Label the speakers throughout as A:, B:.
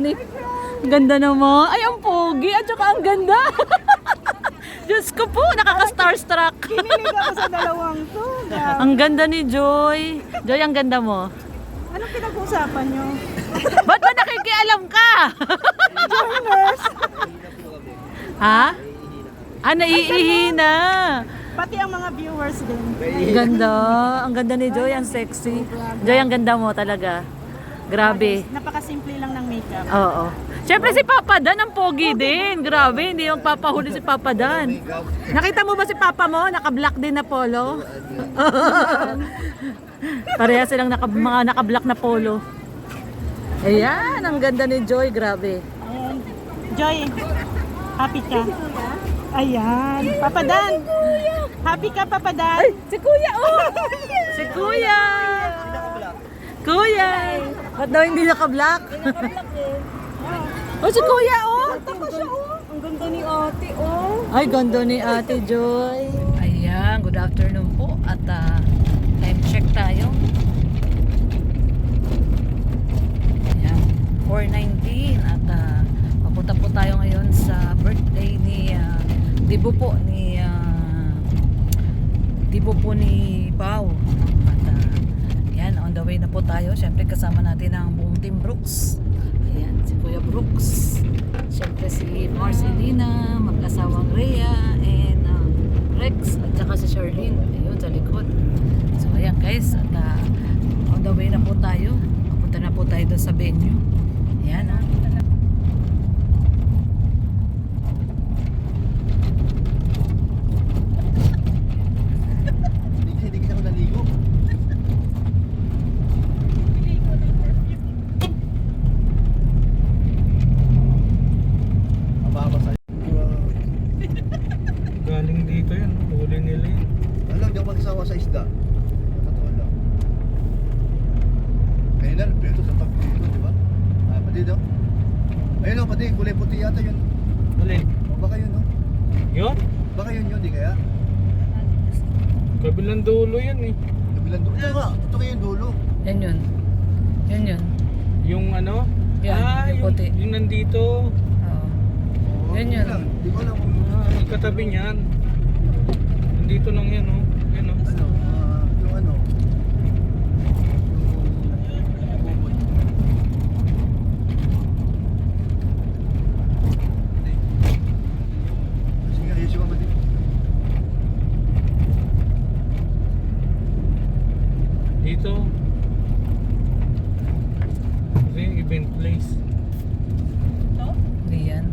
A: ni... Ang ganda naman. Ay, ang pogi. At saka ang ganda. Diyos ko po, nakaka-starstruck.
B: Kinilig ako sa dalawang to.
A: Ang ganda ni Joy. Joy, ang ganda mo.
B: Anong pinag-uusapan nyo?
A: Ba't ba nakikialam ka?
B: Joiners!
A: Ha? Ah, naiihi na.
B: Pati ang mga viewers din.
A: Ang ganda. Ang ganda ni Joy, ang sexy. Joy, ang ganda mo talaga. Grabe.
B: Napakasimple lang ng makeup.
A: Oo. Siyempre si Papa Dan, ang pogi din. Grabe, hindi yung papahuli si Papa Dan. Nakita mo ba si Papa mo? Naka-black din na polo. Pareha silang mga naka-black na polo. Ayan, ang ganda ni Joy. Grabe.
B: Ayan. Joy, happy ka? Ayan. Papa Dan. Happy ka, Papa Dan?
A: Ay, si Kuya, oh! Si Kuya! Kuya! Ba't daw hindi naka-black? Oh, si Kuya, oh!
B: Ang ganda ni ate, oh.
A: Ay, ganda ni Ate Joy. Ayan, good afternoon po. At time check tayo. Ayan, 4:19. At papunta po tayo ngayon sa birthday ni Dibo po ni Pao. At yan, on the way na po tayo. Siyempre kasama natin ang buong Team Brooks. Ayan, si Kuya Brooks. Siyempre si Marcelina, mag-asawang Rhea, and Rex, at saka si Charlene. Ayun, sa likod. So ayan guys, at on the way na po tayo. Papunta na po tayo doon sa venue. Ayan,
C: Hindi kita ko naligo. Mababasa.
D: Galing dito yan, huli nila yun.
C: Alam, di ako magsawa sa isda. Totoo lang. Kaya na, preto sa pagpito, di ba? Ah, pati daw. Ayun o, pati, kulay puti yata yun.
D: Alin?
C: O baka yun o.
D: Yun?
C: Baka yun yun, di kaya?
D: Kabilang dulo yan eh.
C: Kabilang dulo. Ito nga, ito kayo yung dulo.
A: yan yun. Yan yun.
D: Yung ano?
A: Yan, yung puti.
D: Yung nandito.
A: Oo.
C: Oo,
A: Yan yun.
C: lang. Di ko alam kung
D: Ang katabi niyan. Nandito lang yan oh. Yan oh.
C: ano, yung ano. Yung bubod. Hindi. Sige, ayos yung kapatid.
D: Dito. Kasi event place.
A: Hindi yan.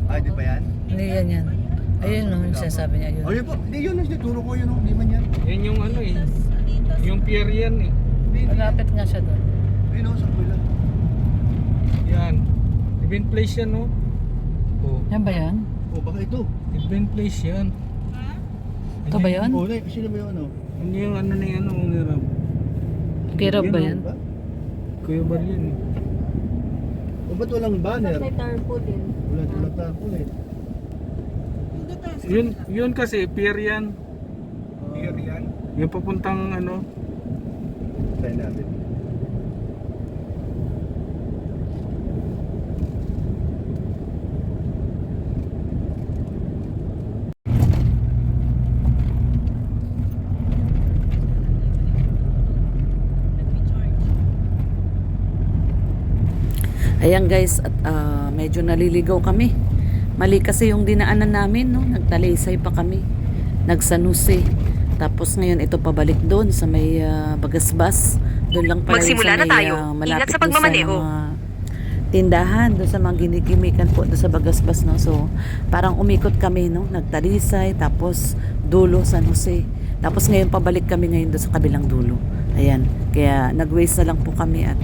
C: Ah, di ba yan?
A: Hindi yan yan. Ayun no, yung sinasabi niya yun.
C: Oh, yun po. Hindi yun. Turo ko yun. Hindi man yan.
D: Yan yung ano eh. Yung pier yan eh.
A: Malapit nga siya doon.
C: Ayun o, sa kuila.
D: Yan. Event place yan oh. Oh.
A: Yan ba yan?
C: Oh, baka ito.
D: Event place yan.
A: Ito ba yan?
C: Oh, sino ba yun ano?
D: Hindi yung ano na yan oh. Nirab.
A: Kirab ba yan?
C: Ba?
D: Kuya Bal yan eh.
C: O ba't walang banner?
B: tarpaulin.
C: Walang tarpaulin.
D: Yun kasi pier yan.
C: Pier yan?
D: Yung papuntang ano.
C: Try natin.
A: Ayan guys, at medyo naliligaw kami. Mali kasi yung dinaanan namin, no? Nagtalaysay pa kami. Nag-San Jose. Tapos ngayon ito pabalik doon sa may Bagasbas. Doon lang pala
E: Magsimula na tayo. Ingat sa pagmamaneho.
A: Tindahan doon sa mga ginigimikan po doon sa Bagasbas, no. So parang umikot kami, no. Nagtalisay tapos dulo San Jose. Tapos ngayon pabalik kami ngayon doon sa kabilang dulo. Ayan. Kaya nag-waste na lang po kami at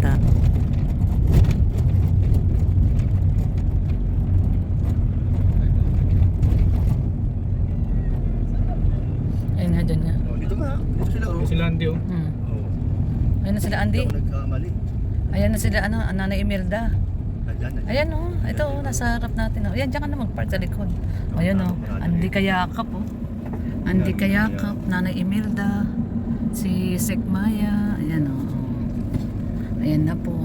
A: ayun nga dyan nga.
C: Oh, dito nga. Dito sila oh.
D: Sila Andy oh.
C: Oh.
A: Ayun na sila Andy.
C: Hindi ako nagkamali.
A: Ayan na sila Nanay Imelda.
C: Nandiyan.
A: Ayan oh, ito oh, nasa harap natin oh. Ayan, diyan ka na mag-park sa likod. Ayan oh, Andy Kayakap oh. Andy Kayakap, Nanay Imelda, si Sek Maya, ayan oh. Ayan na po.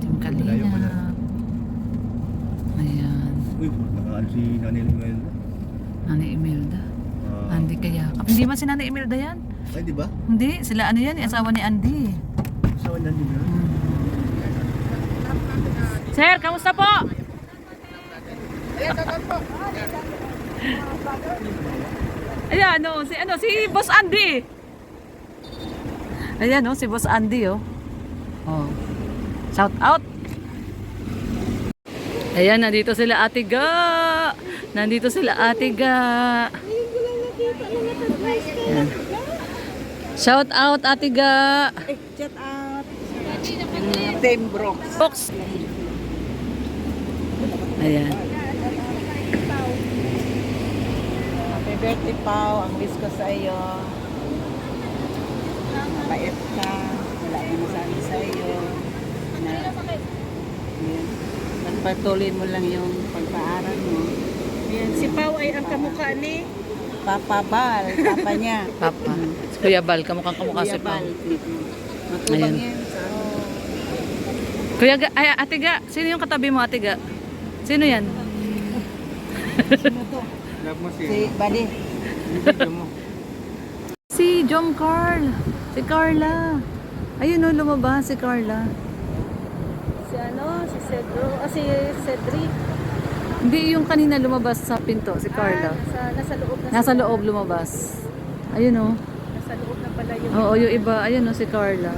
A: Team
C: Malayo pala.
A: Kalingap. Ayan.
C: Uy, nakaan si Nanay Imelda.
A: Nanay Imelda.
C: Ah,
A: Andy kaya. Hindi man si Nanay Imelda yan.
C: ay, di ba?
A: Hindi, sila ano yan, asawa ni Andy.
C: Asawa niyan, di ba?
A: Sir, kamusta po? Ayan, si Boss Andy. Ayan, si Boss Andy, oh. Oh. Shout out. Ayan, nandito sila Ate Ga. Nandito sila Ate Ga. Ayan. Shout out Ate Ga.
B: Shout out. Team Brooks.
A: Box. Ayan.
B: Happy birthday, Pao. Ang wish ko sa iyo. Mabait ka. Wala akong masabi sa iyo. Pagpatuloy mo lang yung pag-aaral mo. Yan. Si Pao ay ang kamukha ni Papa Bal. Papa niya.
A: Papa. Si Kuya Bal, kamukha si Pao.
B: Matubang
A: Ayan.
B: yan.
A: Kuya Ga, ay Ate Ga, sino yung katabi mo Ate Ga? Sino yan?
D: Love mo
B: Si
D: siya.
B: Buddy.
D: Video mo.
A: Si John Carl. Si Carla. Ayun lumabas si Carla.
B: Si Cedric.
A: Hindi yung kanina lumabas sa pinto, si Carla.
B: Nasa loob
A: Nasa loob lumabas. Ayun
B: Nasa loob na pala yung
A: Oo, yung iba. Ayun si Carla.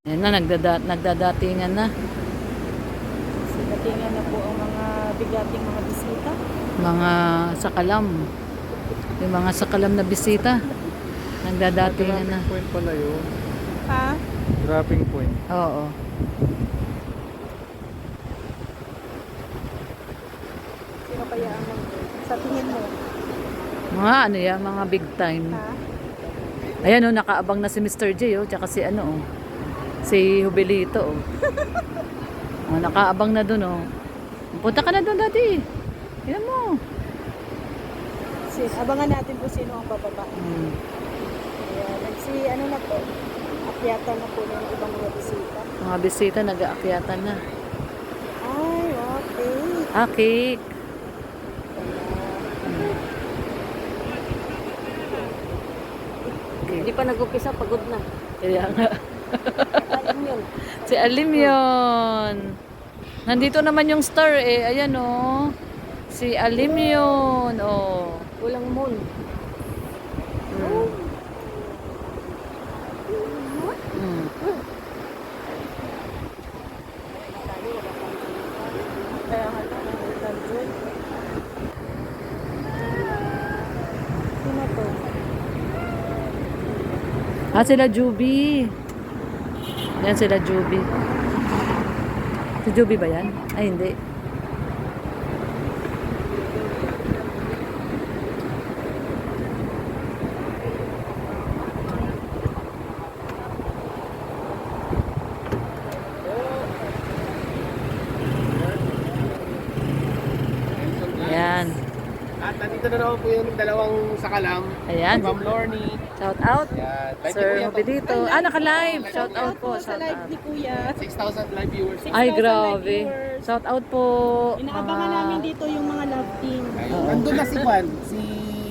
A: Ayan na, nagdadatingan na.
B: Datingan na po ang mga bigating mga bisita.
A: Mga sakalam. Yung mga sakalam na bisita. Nagdadatingan na.
D: Dropping point pala yun.
B: Ha?
D: Dropping point.
A: Oo.
B: Sino kaya ang sa tingin mo?
A: Mga ano yan, mga big time.
B: Ha?
A: Ayan nakaabang na si Mr. J, tsaka si si Hubelito, nakaabang na dun, Punta ka na dun dati. Tignan mo.
B: Abangan natin po sino ang bababa. Kaya na po, akyatan na po ng ibang mga bisita.
A: Mga bisita nag-aakyatan na.
B: Ay, okay.
A: Cake.
B: Hindi pa nag-upisa, pagod na.
A: Kaya nga.
B: Alam yun.
A: Si Alim yun. Nandito naman yung star Ayan Si Alim yun.
B: Walang moon. Kaya nga lang, nag-join. Sino to?
A: Sila Juby. Yan sila Juby. Si Juby ba yan? Ay, hindi. Ayan.
F: At nandito na naman po yung dalawang sakalam.
A: Ayan.
F: Ma'am Lorny.
A: Shout out.
F: Yan. Live ni
A: Sir
F: Kuya to.
A: Hubelito. Naka-live. Shout out po. Shout out.
B: Ni Kuya.
F: 6,000 live viewers.
A: Ay,
B: 6,000
A: grabe.
B: viewers.
A: Shout out po.
B: Inaabangan namin dito yung mga love team.
F: Nandun na si Juan, si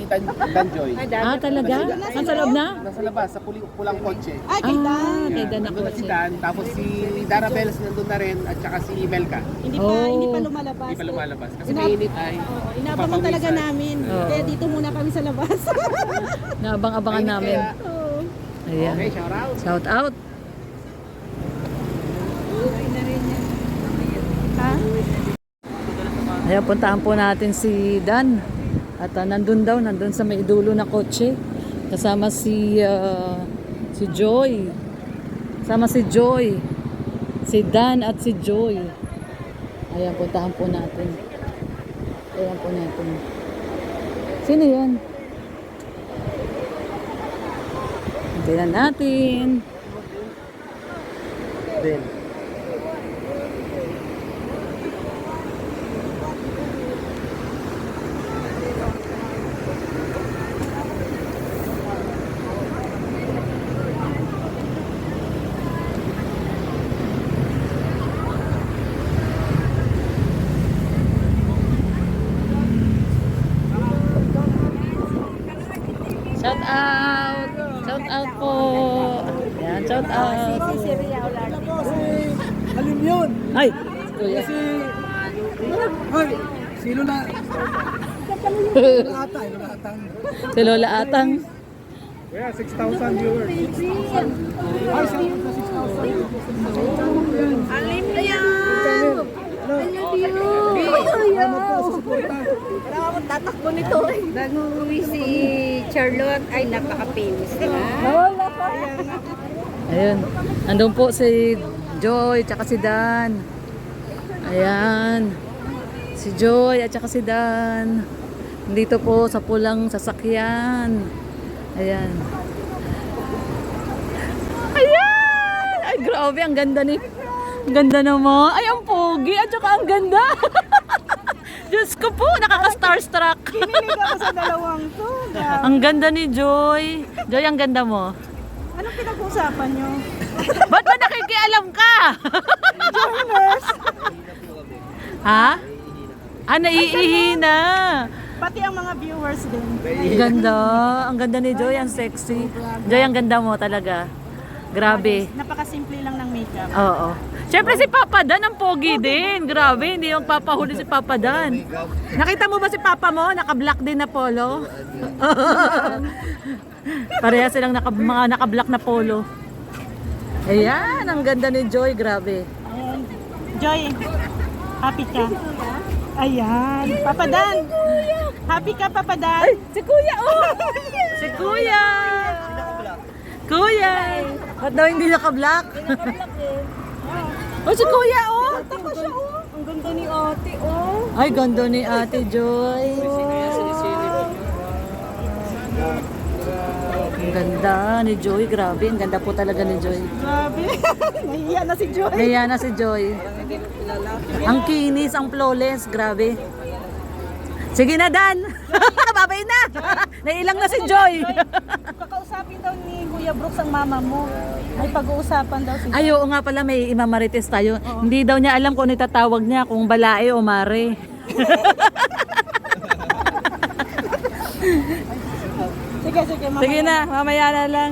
F: Danjoy.
A: Talaga? Saan sa loob na?
F: Nasa labas, sa pulang kotse.
B: Ay, kay Dan.
A: Kay Dan
F: Nandun
A: ako.
F: na si Dan, tapos si Dara Bells nandun na rin, at saka si Melka.
B: Hindi pa lumalabas.
F: Hindi pa lumalabas. Kasi
B: Ina-
F: mainit ay.
B: Oo, inaabangan talaga namin.
A: Oo.
B: Kaya dito muna kami sa labas.
A: Naabang-abangan namin.
F: Kaya,
B: Oo.
A: Ayan.
F: okay, shout out.
A: Shout out.
B: Ha?
A: Ayan, puntahan po natin si Dan. At nandun sa may dulo na kotse. Kasama si Joy. Kasama si Joy. Si Dan at si Joy. Ayan, puntahan po natin. Ayan po natin. Sino yun? Tingnan natin.
C: Then,
A: Shout out! Shout out po! Ayan, shout out!
F: Alin yun?
A: Ay! Kuya.
F: Hoy, sino na? Ata, atang.
A: Si Lola Atang.
D: Kaya 6,000 viewers.
F: Ay, sino na 6,000?
B: Alim na yan! Tatakbo nito. Nag-uwi si Charlotte. Ay, napaka-famous na.
A: Ayun. Andun po si Joy, tsaka si Dan. Ayan. Si Joy at tsaka si Dan. Dito po sa pulang sasakyan. Ayan. Ayan! Ay, grabe. Ang ganda ni... Ang ganda naman. Ay, ang pogi. At tsaka ang ganda. Diyos ko po, nakaka-starstruck.
B: Kinilig ako sa dalawang to.
A: Ang ganda ni Joy. Joy, ang ganda mo.
B: Anong pinag-uusapan nyo?
A: Ba't ba nakikialam ka? Ha? Ah, naiihi na.
B: Pati ang mga viewers din.
A: Ganda. Ang ganda ni Joy, ang sexy. Joy, ang ganda mo talaga. Grabe.
B: Napakasimple lang ng makeup.
A: Oo. Siyempre si Papa Dan, ang pogi din. Grabe, hindi yung papahuli si Papa Dan. Nakita mo ba si Papa mo? Naka-black din na polo. Pareha silang mga naka-black na polo. Ayan, ang ganda ni Joy. Grabe.
B: Ayan. Joy, happy ka? Ayan. Papa Dan. Happy ka, Papa Dan?
A: Si Kuya, oh! Si Kuya! Kuya! Ba't daw hindi naka-black? Oh, si Kuya, oh!
B: Ang ganda ni ate, oh.
A: Ay, ganda ni Ate Joy. Ang ganda ni Joy. Grabe, ang ganda po talaga ni Joy.
B: Grabe. Nahiya na si Joy.
A: Kaya na si Joy. Ang kinis, ang flawless. Grabe. Sige na, Dan. Babay na. Nailang na si Joy.
B: Kakausapin daw ni Kuya Brooks ang mama mo. May pag-uusapan daw si
A: Ay, oo nga pala, may imamarites tayo. Hindi daw niya alam kung ano itatawag niya, kung balae o mare.
B: Sige, mamaya.
A: Sige na, mamaya na lang.